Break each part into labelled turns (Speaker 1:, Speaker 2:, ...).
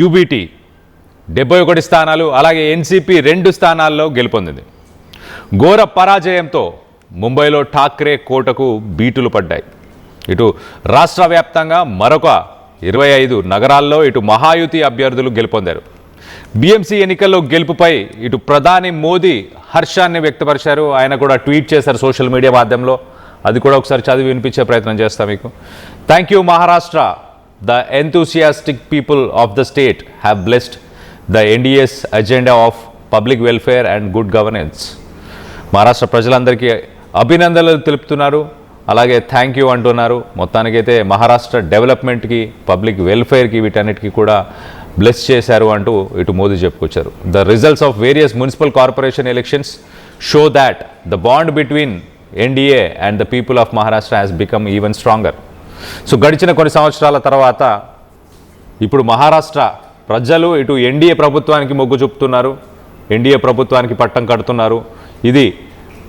Speaker 1: UBT 71 స్థానాలు, అలాగే NCP 2 స్థానాల్లో గెలుపొందింది. ఘోర పరాజయంతో ముంబైలో ఠాక్రే కోటకు బీటులు పడ్డాయి. ఇటు రాష్ట్ర వ్యాప్తంగా మరొక 25 నగరాల్లో ఇటు మహాయుతి అభ్యర్థులు గెలుపొందారు. బీఎంసీ ఎన్నికల్లో గెలుపుపై ఇటు ప్రధాని మోదీ హర్షాన్ని వ్యక్తపరిచారు. ఆయన కూడా ట్వీట్ చేశారు సోషల్ మీడియా మాధ్యమంలో. అది కూడా ఒకసారి చదివి వినిపించే ప్రయత్నం చేస్తాం మీకు. Thank you Maharashtra. The enthusiastic people of the state have blessed the NDS agenda of public welfare and good governance. Maharashtra ప్రజలందరికీ అభినందనలు తెలుపుతున్నారు, అలాగే థ్యాంక్ యూ అంటున్నారు. మొత్తానికైతే మహారాష్ట్ర డెవలప్మెంట్కి, పబ్లిక్ వెల్ఫేర్కి, వీటన్నిటికీ కూడా బ్లెస్ చేశారు అంటూ ఇటు మోదీ చెప్పుకొచ్చారు. The results of various municipal corporation elections show that the bond between NDA and the people of Maharashtra has become even stronger. So గడిచిన కొన్ని సంవత్సరాల తర్వాత ఇప్పుడు మహారాష్ట్ర ప్రజలు ఇటు ఎన్డీఏ ప్రభుత్వానికి మొగ్గు చూపుతున్నారు, ఎన్డీఏ ప్రభుత్వానికి పట్టం కడుతున్నారు. ఇది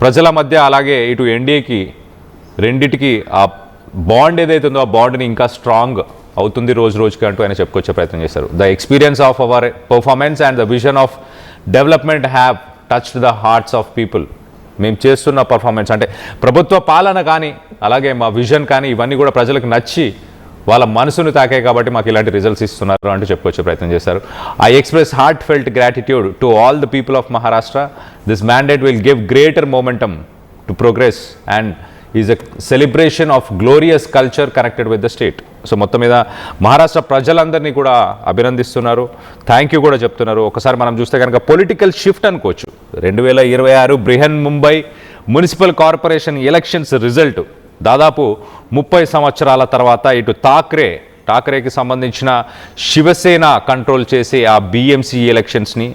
Speaker 1: ప్రజల మధ్య అలాగే ఇటు ఎన్డీఏకి రెండిటికి ఆ బాండ్ ఏదైతే ఉందో ఆ బాండ్ని ఇంకా స్ట్రాంగ్ అవుతుంది రోజు రోజుకి అంటూ ఆయన చెప్పుకొచ్చే ప్రయత్నం చేశారు. The experience of our performance and the vision of development have touched the hearts of people. మేము చేస్తున్న పర్ఫార్మెన్స్ అంటే ప్రభుత్వ పాలన కానీ అలాగే మా విజన్ కానీ ఇవన్నీ కూడా ప్రజలకు నచ్చి వాళ్ళ మనసును తాకాయి కాబట్టి మాకు ఇలాంటి రిజల్ట్స్ ఇస్తున్నారు అంటూ చెప్పుకొచ్చే ప్రయత్నం చేశారు. I express heart felt gratitude to all the people of Maharashtra. This mandate will give greater momentum to progress and is a celebration of glorious culture connected with the state. So మొత్తం మీద మహారాష్ట్ర ప్రజలందరినీ కూడా అభినందిస్తున్నారు, thank you కూడా చెప్తున్నారు. ఒకసారి మనం చూస్తే కనుక పొలిటికల్ షిఫ్ట్ అనుకోవచ్చు. 2026 Brihan Mumbai municipal corporation elections result దాదాపు 30 సంవత్సరాల తర్వాత ఇటు ఠాక్రేకి సంబంధించిన శివసేన కంట్రోల్ చేసే ఆ బీఎంసీ ఎలక్షన్స్ని,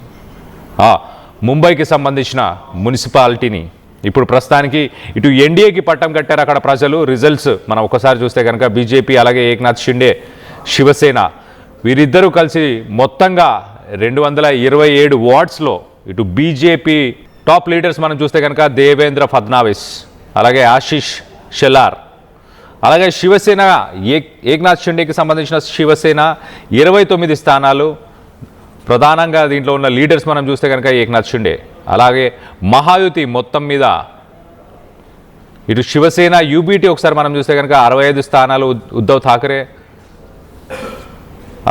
Speaker 1: ముంబైకి సంబంధించిన మున్సిపాలిటీని ఇప్పుడు ప్రస్తుతానికి ఇటు ఎన్డీఏకి పట్టం కట్టారు అక్కడ ప్రజలు. రిజల్ట్స్ మనం ఒకసారి చూస్తే కనుక బీజేపీ అలాగే ఏక్నాథ్ షిండే శివసేన వీరిద్దరూ కలిసి మొత్తంగా 227 వార్డ్స్లో ఇటు బీజేపీ టాప్ లీడర్స్ మనం చూస్తే కనుక దేవేంద్ర ఫడ్నవీస్ అలాగే ఆశీష్ షెలార్, అలాగే శివసేన ఏక్నాథ్ షిండేకి సంబంధించిన శివసేన 29 స్థానాలు. ప్రధానంగా దీంట్లో ఉన్న లీడర్స్ మనం చూస్తే కనుక ఏక్నాథ్ షిండే, అలాగే మహాయుతి మొత్తం మీద ఇటు శివసేన యూబీటీ ఒకసారి మనం చూస్తే కనుక 65 స్థానాలు ఉద్ధవ్ ఠాక్రే,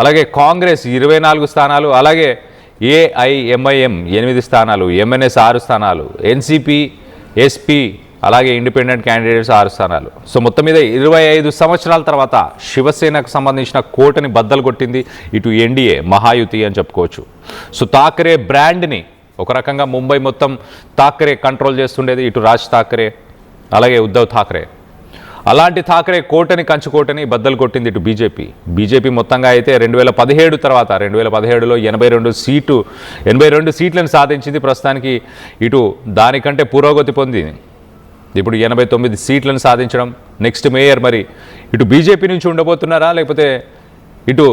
Speaker 1: అలాగే కాంగ్రెస్ 24 స్థానాలు, అలాగే ఏఐఎంఐఎం 8 స్థానాలు, ఎంఎన్ఎస్ 6 స్థానాలు, ఎన్సీపీ, ఎస్పీ అలాగే ఇండిపెండెంట్ క్యాండిడేట్స్ 6 స్థానాలు. సో మొత్తం మీద 25 సంవత్సరాల తర్వాత శివసేనకు సంబంధించిన కోటని బద్దలు కొట్టింది ఇటు ఎన్డీఏ మహాయుతి అని చెప్పుకోవచ్చు. సో ఠాక్రే బ్రాండ్ని ఒక రకంగా ముంబై మొత్తం ఠాక్రే కంట్రోల్ చేస్తుండేది, ఇటు రాజ్ ఠాక్రే అలాగే ఉద్ధవ్ ఠాక్రే. అలాంటి ఠాక్రే కంచుకోటని బద్దలు కొట్టింది ఇటు బీజేపీ మొత్తంగా అయితే 2017 తర్వాత 2017లో 82 సీట్లను సాధించింది. ప్రస్తుతానికి ఇటు దానికంటే పురోగతి పొందింది, ఇప్పుడు 89 సీట్లను సాధించడం. నెక్స్ట్ మేయర్ మరి ఇటు బీజేపీ నుంచి ఉండబోతున్నారా లేకపోతే ఇటు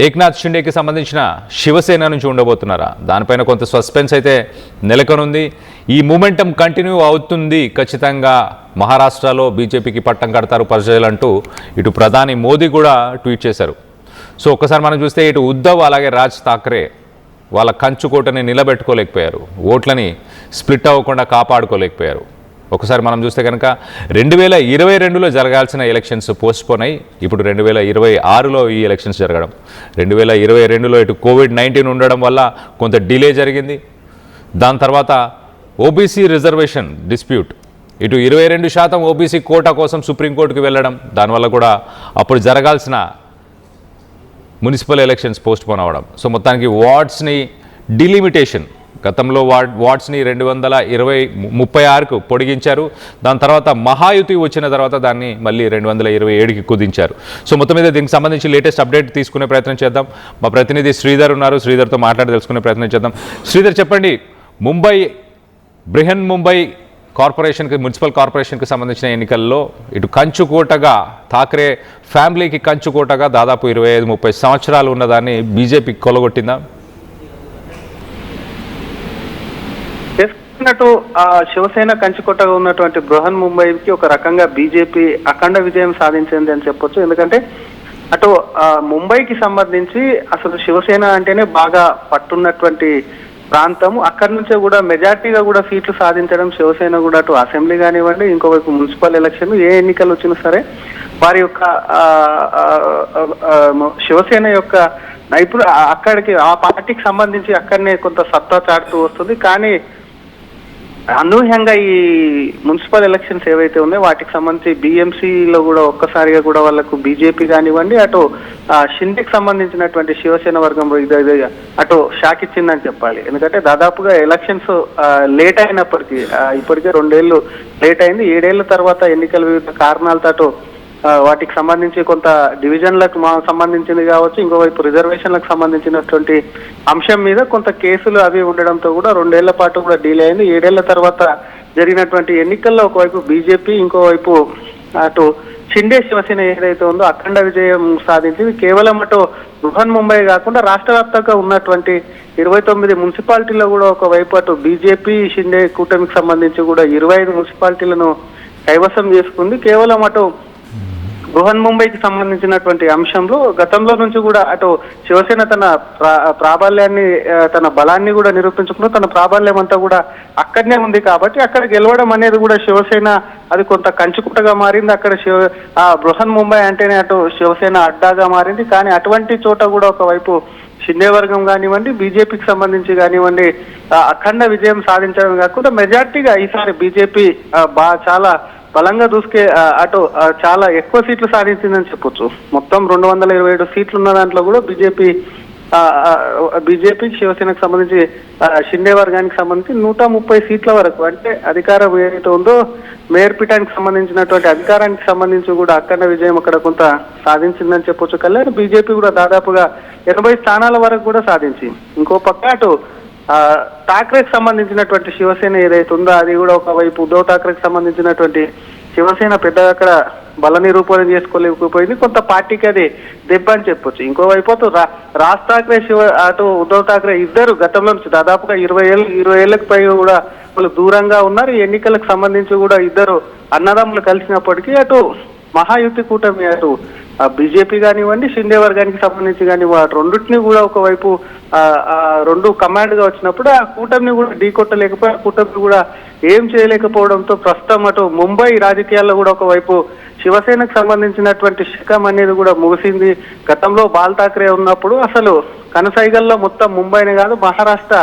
Speaker 1: ఏక్నాథ్ షిండేకి సంబంధించిన శివసేన నుంచి ఉండబోతున్నారా, దానిపైన కొంత సస్పెన్స్ అయితే నెలకొనుంది. ఈ మూమెంటం కంటిన్యూ అవుతుంది, ఖచ్చితంగా మహారాష్ట్రలో బీజేపీకి పట్టం కడతారు ప్రజలంటూ ఇటు ప్రధాని మోదీ కూడా ట్వీట్ చేశారు. సో ఒక్కసారి మనం చూస్తే ఇటు ఉద్ధవ్ అలాగే రాజ్ ఠాక్రే వాళ్ళ కంచుకోటని నిలబెట్టుకోలేకపోయారు, ఓట్లని స్ప్లిట్ అవ్వకుండా కాపాడుకోలేకపోయారు. ఒకసారి మనం చూస్తే కనుక 2022లో జరగాల్సిన ఎలక్షన్స్ పోస్ట్పోన్ అయ్యి ఇప్పుడు 2026లో ఈ ఎలక్షన్స్ జరగడం. 2022లో ఇటు COVID-19 ఉండడం వల్ల కొంత డిలే జరిగింది. దాని తర్వాత ఓబీసీ రిజర్వేషన్ డిస్ప్యూట్, ఇటు 22% ఓబీసీ కోటా కోసం సుప్రీంకోర్టుకు వెళ్ళడం, దానివల్ల కూడా అప్పుడు జరగాల్సిన మున్సిపల్ ఎలక్షన్స్ పోస్ట్పోన్ అవ్వడం. సో మొత్తానికి వార్డ్స్ని డిలిమిటేషన్, గతంలో వార్డ్స్ని 236కు పొడిగించారు. దాని తర్వాత మహాయుతి వచ్చిన తర్వాత దాన్ని మళ్ళీ 227కి కుదించారు. సో మొత్తం మీద దీనికి సంబంధించి లేటెస్ట్ అప్డేట్ తీసుకునే ప్రయత్నం చేద్దాం. మా ప్రతినిధి శ్రీధర్ ఉన్నారు, శ్రీధర్తో మాట్లాడి తెలుసుకునే ప్రయత్నం చేద్దాం. శ్రీధర్ చెప్పండి, బ్రిహన్ ముంబై మున్సిపల్ కార్పొరేషన్కి సంబంధించిన ఎన్నికల్లో ఇటు కంచుకోటగా ఠాక్రే ఫ్యామిలీకి కంచుకోటగా దాదాపు 25-30 సంవత్సరాలు ఉన్నదాన్ని బీజేపీ కొలగొట్టిందా?
Speaker 2: శివసేన కంచుకోటగా ఉన్నటువంటి బృహన్ ముంబైకి ఒక రకంగా బీజేపీ అఖండ విజయం సాధించింది అని చెప్పొచ్చు. ఎందుకంటే అటు ముంబైకి సంబంధించి అసలు శివసేన అంటేనే బాగా పట్టున్నటువంటి ప్రాంతం. అక్కడి నుంచే కూడా మెజార్టీగా కూడా సీట్లు సాధించడం శివసేన కూడా అటు అసెంబ్లీ కానివ్వండి, ఇంకోవైపు మున్సిపల్ ఎలక్షన్ ఏ ఎన్నికలు వచ్చినా సరే వారి యొక్క శివసేన యొక్క ఇప్పుడు అక్కడికి ఆ పార్టీకి సంబంధించి అక్కడనే కొంత సత్తా చాటుతూ వస్తుంది. కానీ అనూహ్యంగా ఈ మున్సిపల్ ఎలక్షన్స్ ఏవైతే ఉన్నాయో వాటికి సంబంధించి BMCలో కూడా ఒక్కసారిగా కూడా వాళ్ళకు బీజేపీ కానివ్వండి, అటు షిండేకి సంబంధించినటువంటి శివసేన వర్గం అటు షాక్ ఇచ్చిందని చెప్పాలి. ఎందుకంటే దాదాపుగా ఎలక్షన్స్ లేట్ అయినప్పటికీ ఇప్పటికే 2 ఏళ్ళు లేట్ అయింది. 7 ఏళ్ల తర్వాత ఎన్నికల వివిధ కారణాలతో అటు వాటికి సంబంధించి కొంత డివిజన్లకు సంబంధించింది కావచ్చు, ఇంకోవైపు రిజర్వేషన్లకు సంబంధించినటువంటి అంశం మీద కొంత కేసులు అవి ఉండడంతో కూడా 2 ఏళ్ల పాటు కూడా డీలే అయింది. 7 ఏళ్ల తర్వాత జరిగినటువంటి ఎన్నికల్లో ఒకవైపు బీజేపీ, ఇంకోవైపు అటు షిండే శివసేన ఏదైతే ఉందో అఖండ విజయం సాధించింది. కేవలం అటు బృహన్ ముంబై కాకుండా రాష్ట్ర వ్యాప్తంగా ఉన్నటువంటి 29 మున్సిపాలిటీల్లో కూడా ఒకవైపు అటు బీజేపీ షిండే కూటమికి సంబంధించి కూడా 25 మున్సిపాలిటీలను కైవసం చేసుకుంది. కేవలం అటు బృహన్ ముంబైకి సంబంధించినటువంటి అంశంలో గతంలో నుంచి కూడా అటు శివసేన తన ప్రాబల్యాన్ని, తన బలాన్ని కూడా నిరూపించుకుంటూ తన ప్రాబల్యం అంతా కూడా అక్కడనే ఉంది. కాబట్టి అక్కడ గెలవడం అనేది కూడా శివసేన అది కొంత కంచుకుట్టగా మారింది. అక్కడ బృహన్ ముంబై అంటేనే అటు శివసేన అడ్డాగా మారింది. కానీ అటువంటి చోట కూడా ఒకవైపు షిండే వర్గం కానివ్వండి, బీజేపీకి సంబంధించి కానివ్వండి అఖండ విజయం సాధించడం కాకుండా మెజార్టీగా ఈసారి బీజేపీ చాలా బలంగా దూసుకే అటు చాలా ఎక్కువ సీట్లు సాధించిందని చెప్పొచ్చు. మొత్తం 227 సీట్లు ఉన్న దాంట్లో కూడా బీజేపీ శివసేనకు సంబంధించి షిండే వర్గానికి సంబంధించి 130 సీట్ల వరకు, అంటే అధికారం ఏదైతే ఉందో మేయర్ పీఠానికి సంబంధించినటువంటి అధికారానికి సంబంధించి కూడా అఖండ విజయం అక్కడ కొంత సాధించిందని చెప్పొచ్చు. కళ్యాణ్ బీజేపీ కూడా దాదాపుగా 80 స్థానాల వరకు కూడా సాధించింది. ఇంకో పక్క అటు ఠాక్రేకి సంబంధించినటువంటి శివసేన ఏదైతే ఉందో అది కూడా ఒకవైపు ఉద్ధవ్ ఠాక్రేకి సంబంధించినటువంటి శివసేన పెద్దగా అక్కడ బల నిరూపణ చేసుకోలేకపోయింది. కొంత పార్టీకి అది దెబ్బ అని చెప్పొచ్చు. ఇంకోవైపు అటు రాజ్ ఠాక్రే అటు ఉద్ధవ్ ఠాక్రే ఇద్దరు గతంలో నుంచి దాదాపుగా 20 ఏళ్లకు పైగా కూడా వాళ్ళు దూరంగా ఉన్నారు. ఈ ఎన్నికలకు సంబంధించి కూడా ఇద్దరు అన్నదమ్ములు కలిసినప్పటికీ అటు మహాయుతి కూటమి అటు బీజేపీ కానివ్వండి, షిండే వర్గానికి సంబంధించి కానీ వాటి రెండింటినీ కూడా ఒకవైపు 2 కమాండ్ గా వచ్చినప్పుడు ఆ కూటమిని కూడా ఢీకొట్టలేకపోయి ఆ కూటమిని కూడా ఏం చేయలేకపోవడంతో ప్రస్తుతం అటు ముంబై రాజకీయాల్లో కూడా ఒకవైపు శివసేనకు సంబంధించినటువంటి శకం అనేది కూడా ముగిసింది. గతంలో బాల్ ఠాక్రే ఉన్నప్పుడు అసలు కనసైగల్లో మొత్తం ముంబైనే కాదు మహారాష్ట్ర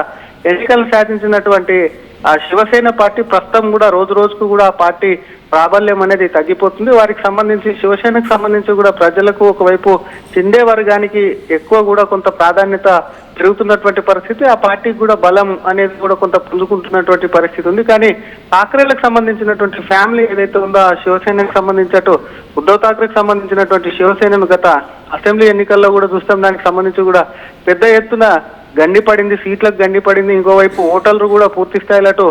Speaker 2: ఎన్నికలు సాధించినటువంటి ఆ శివసేన పార్టీ ప్రస్తుతం కూడా రోజు రోజుకు కూడా ఆ పార్టీ ప్రాబల్యం అనేది తగ్గిపోతుంది. వారికి సంబంధించి శివసేనకు సంబంధించి కూడా ప్రజలకు ఒకవైపు షిండే వర్గానికి ఎక్కువ కూడా కొంత ప్రాధాన్యత పెరుగుతున్నటువంటి పరిస్థితి, ఆ పార్టీకి కూడా బలం అనేది కూడా కొంత పుంజుకుంటున్నటువంటి పరిస్థితి ఉంది. కానీ ఠాక్రేలకు సంబంధించినటువంటి ఫ్యామిలీ ఏదైతే ఉందో ఆ శివసేనకు సంబంధించి అటు ఉద్ధవ్ ఠాక్రేకి సంబంధించినటువంటి శివసేనను గత అసెంబ్లీ ఎన్నికల్లో కూడా చూస్తాం, దానికి సంబంధించి కూడా పెద్ద ఎత్తున గండిపడింది, సీట్లకు గండిపడింది. ఇంకోవైపు ఓటర్లు కూడా పూర్తి స్థాయిలో అటు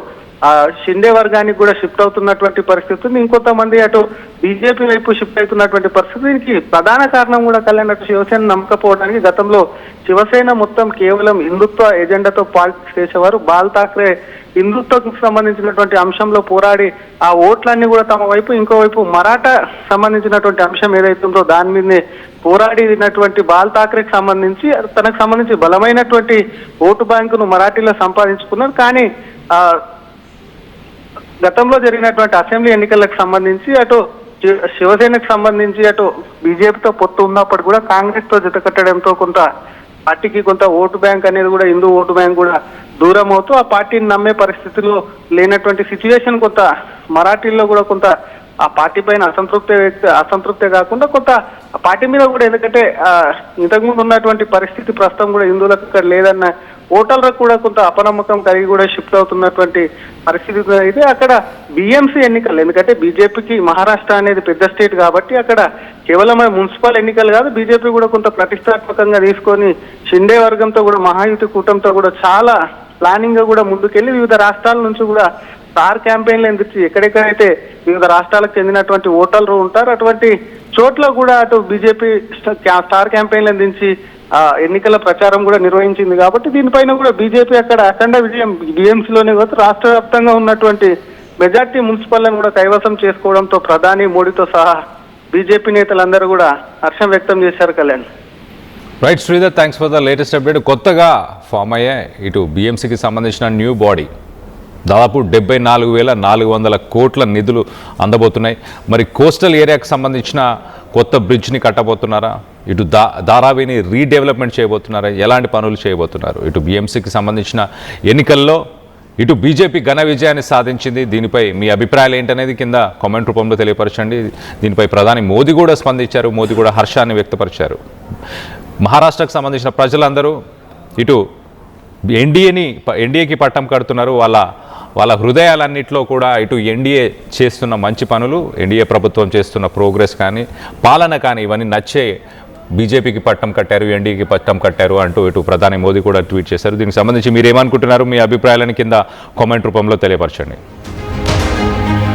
Speaker 2: షిండే వర్గానికి కూడా షిఫ్ట్ అవుతున్నటువంటి పరిస్థితి ఉంది. ఇంకొంతమంది అటు బీజేపీ వైపు షిఫ్ట్ అవుతున్నటువంటి పరిస్థితి. దీనికి ప్రధాన కారణం కూడా కళ్యాణ్ అటు శివసేన నమ్మకపోవడానికి గతంలో శివసేన మొత్తం కేవలం హిందుత్వ ఎజెండాతో పాలిటిక్స్ చేసేవారు. బాల్ ఠాక్రే హిందుత్వకు సంబంధించినటువంటి అంశంలో పోరాడి ఆ ఓట్లన్నీ కూడా తమ వైపు, ఇంకోవైపు మరాఠా సంబంధించినటువంటి అంశం ఏదైతే ఉందో దాని మీదనే పోరాడినటువంటి బాల్ ఠాక్రేకి సంబంధించి తనకు సంబంధించి బలమైనటువంటి ఓటు బ్యాంకును మరాఠీలో సంపాదించుకున్నారు. కానీ గతంలో జరిగినటువంటి అసెంబ్లీ ఎన్నికలకు సంబంధించి అటు శివసేనకు సంబంధించి అటు బీజేపీతో పొత్తు ఉన్నప్పుడు కూడా కాంగ్రెస్ తో జత కట్టడంతో కొంత పార్టీకి కొంత ఓటు బ్యాంక్ అనేది కూడా హిందూ ఓటు బ్యాంక్ కూడా దూరం అవుతూ ఆ పార్టీని నమ్మే పరిస్థితిలో లేనటువంటి సిచ్యువేషన్ కొంత మరాఠీల్లో కూడా కొంత ఆ పార్టీ పైన అసంతృప్తే కాకుండా కొంత ఆ పార్టీ మీద కూడా, ఎందుకంటే ఇంతకుముందు ఉన్నటువంటి పరిస్థితి ప్రస్తుతం కూడా హిందువులకు ఇక్కడ లేదన్న ఓటర్లకు కూడా కొంత అపనమ్మకం కలిగి కూడా షిఫ్ట్ అవుతున్నటువంటి పరిస్థితి అయితే అక్కడ BMC ఎన్నికలు, ఎందుకంటే బీజేపీకి మహారాష్ట్ర అనేది పెద్ద స్టేట్ కాబట్టి అక్కడ కేవలం మున్సిపల్ ఎన్నికలు కాదు, బీజేపీ కూడా కొంత ప్రతిష్టాత్మకంగా తీసుకొని షిండే వర్గంతో కూడా మహాయుతి కూటమితో కూడా చాలా ప్లానింగ్ గా కూడా ముందుకెళ్లి వివిధ రాష్ట్రాల నుంచి కూడా స్టార్ క్యాంపెయిన్లను తెచ్చి ఎక్కడెక్కడైతే వివిధ రాష్ట్రాలకు చెందినటువంటి ఓటర్లు ఉంటారు అటువంటి చోట్ల కూడా అటు బీజేపీ స్టార్ క్యాంపెయిన్లను దించి ఎన్నికల ప్రచారం కూడా నిర్వహించింది. కాబట్టి దీనిపైన కూడా బీజేపీ అక్కడ అఖండ విజయం BMCలోనే కాదు రాష్ట్ర వ్యాప్తంగా ఉన్నటువంటి మెజార్టీ మున్సిపల్లను కూడా కైవసం చేసుకోవడంతో ప్రధాని మోడీతో సహా బీజేపీ నేతలందరూ కూడా హర్షం వ్యక్తం చేశారు. Kalyan.
Speaker 1: Right Sridhar, thanks for the latest update. కొత్తగా ఫామ్ అయ్యే ఇటు బీఎంసీకి సంబంధించిన న్యూ బాడీ దాదాపు 74,400 కోట్ల నిధులు అందబోతున్నాయి. మరి కోస్టల్ ఏరియాకి సంబంధించిన కొత్త బ్రిడ్జ్ని కట్టబోతున్నారా, ఇటు ధారావిని రీడెవలప్మెంట్ చేయబోతున్నారా, ఎలాంటి పనులు చేయబోతున్నారు? ఇటు బీఎంసీకి సంబంధించిన ఎన్నికల్లో ఇటు బీజేపీ ఘన విజయాన్ని సాధించింది. దీనిపై మీ అభిప్రాయాలు ఏంటనేది కింద కామెంట్ రూపంలో తెలియపరచండి. దీనిపై ప్రధాని మోదీ కూడా స్పందించారు. మోదీ కూడా హర్షాన్ని వ్యక్తపరిచారు. మహారాష్ట్రకు సంబంధించిన ప్రజలందరూ ఇటు ఎన్డీఏకి పట్టం కడుతున్నారు. వాళ్ళ హృదయాలన్నింటిలో కూడా ఇటు ఎన్డీఏ చేస్తున్న మంచి పనులు, ఎన్డీఏ ప్రభుత్వం చేస్తున్న ప్రోగ్రెస్ కానీ పాలన కానీ ఇవన్నీ నచ్చే బీజేపీకి పట్టం కట్టారు, ఎన్డీఏకి పట్టం కట్టారు అంటూ ఇటు ప్రధాని మోదీ కూడా ట్వీట్ చేశారు. దీనికి సంబంధించి మీరు ఏమనుకుంటున్నారు? మీ అభిప్రాయాలను కింద కామెంట్ రూపంలో తెలియపరచండి.